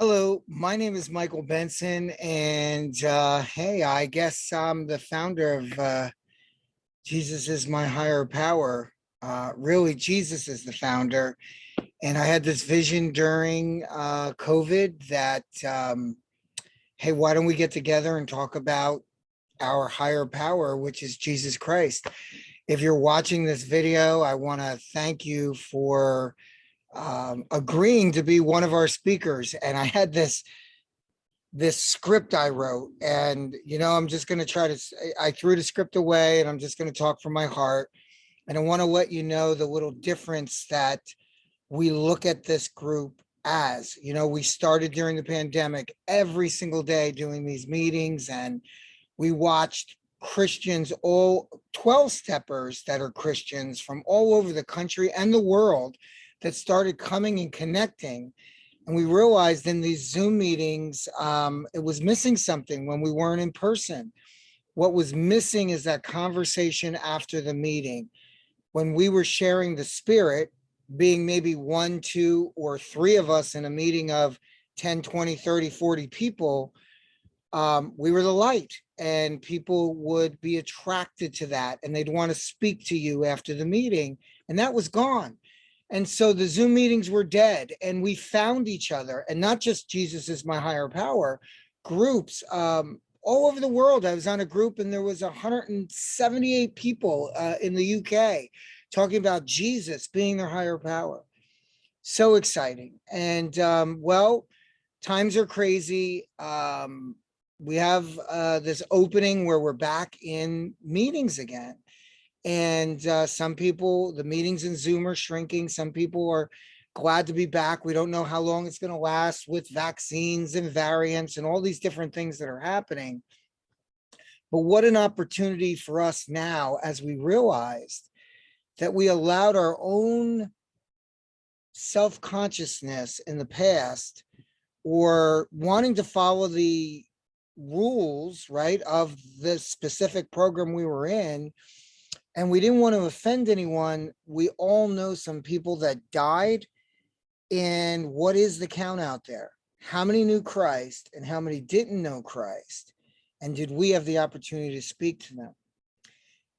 Hello, my name is Michael Benson, and hey, I guess I'm the founder of Jesus is My Higher Power. Really, Jesus is the founder, and I had this vision during COVID that, hey, why don't we get together and talk about our higher power, which is Jesus Christ? If you're watching this video, I want to thank you for agreeing to be one of our speakers. And I had this script I wrote, and I'm just going to I threw the script away, and I'm just going to talk from my heart. And I want to let you know the little difference that we look at this group as. We started during the pandemic every single day doing these meetings, and we watched Christians, all 12 steppers that are Christians from all over the country and the world, that started coming and connecting. And we realized in these Zoom meetings, it was missing something when we weren't in person. What was missing is that conversation after the meeting, when we were sharing the spirit, being maybe one, two, or three of us in a meeting of 10, 20, 30, 40 people. We were the light, and people would be attracted to that, and they'd want to speak to you after the meeting, and that was gone. And so the Zoom meetings were dead, and we found each other, and not just Jesus is My Higher Power groups all over the world. I was on a group, and there was 178 people in the UK talking about Jesus being their higher power. So exciting. And well, times are crazy. We have this opening where we're back in meetings again. And some people, the meetings in Zoom are shrinking. Some people are glad to be back. We don't know how long it's going to last with vaccines and variants and all these different things that are happening. But what an opportunity for us now, as we realized that we allowed our own self-consciousness in the past, or wanting to follow the rules, right, of the specific program we were in, and we didn't want to offend anyone. We all know some people that died. And what is the count out there? How many knew Christ and how many didn't know Christ? And did we have the opportunity to speak to them?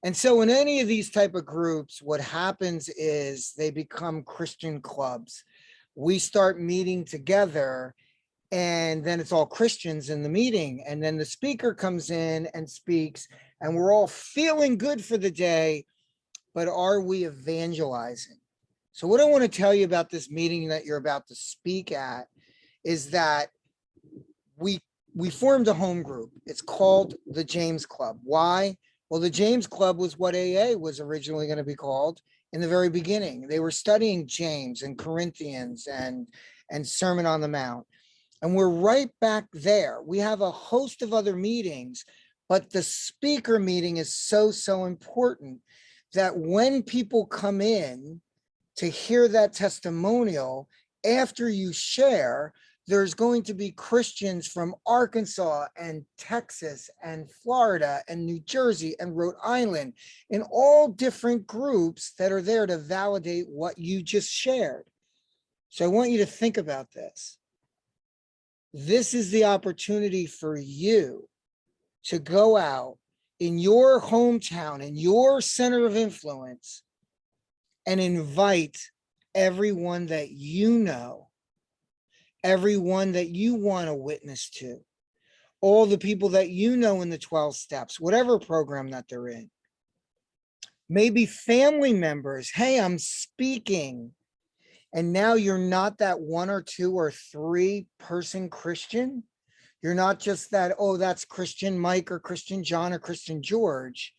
And so in any of these type of groups, what happens is they become Christian clubs. We start meeting together, and then it's all Christians in the meeting. And then the speaker comes in and speaks, and we're all feeling good for the day, but are we evangelizing? So what I want to tell you about this meeting that you're about to speak at is that we formed a home group. It's called the James Club. Why? Well, the James Club was what AA was originally going to be called in the very beginning. They were studying James and Corinthians and Sermon on the Mount. And we're right back there. We have a host of other meetings, but the speaker meeting is so important that when people come in to hear that testimonial, after you share, there's going to be Christians from Arkansas and Texas and Florida and New Jersey and Rhode Island, in all different groups that are there to validate what you just shared. So I want you to think about this. This is the opportunity for you to go out in your hometown, in your center of influence, and invite everyone that you know, everyone that you want to witness to, all the people that you know in the 12 steps, whatever program that they're in. Maybe family members. Hey, I'm speaking. And now you're not that one or two or three person Christian. You're not just that, oh, that's Christian Mike or Christian John or Christian George.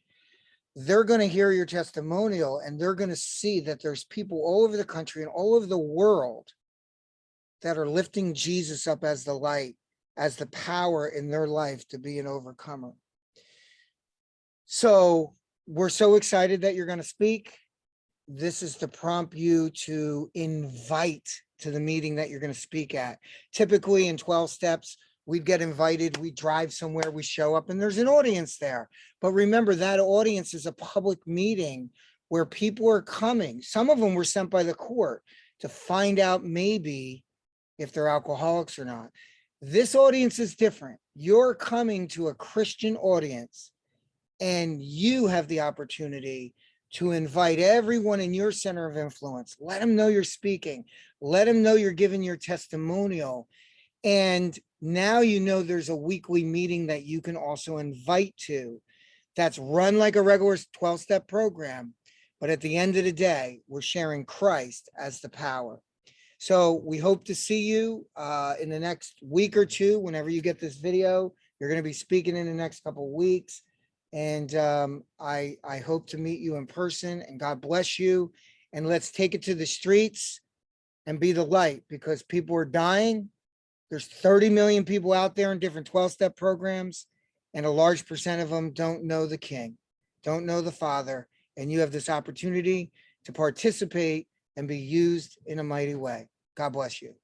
They're going to hear your testimonial, and they're going to see that there's people all over the country and all over the world that are lifting Jesus up as the light, as the power in their life to be an overcomer. So we're so excited that you're going to speak. This is to prompt you to invite to the meeting that you're going to speak at. Typically in 12 steps, we'd get invited, we drive somewhere, we show up, and there's an audience there. But remember, that audience is a public meeting where people are coming. Some of them were sent by the court to find out maybe if they're alcoholics or not. This audience is different. You're coming to a Christian audience, and you have the opportunity to invite everyone in your center of influence. Let them know you're speaking. Let them know you're giving your testimonial. And now you know there's a weekly meeting that you can also invite to, that's run like a regular 12-step program. But at the end of the day, we're sharing Christ as the power. So we hope to see you in the next week or two. Whenever you get this video, you're going to be speaking in the next couple of weeks. And I hope to meet you in person, and God bless you. And let's take it to the streets and be the light, because people are dying. There's 30 million people out there in different 12-step programs, and a large percent of them don't know the King, don't know the Father. And you have this opportunity to participate and be used in a mighty way. God bless you.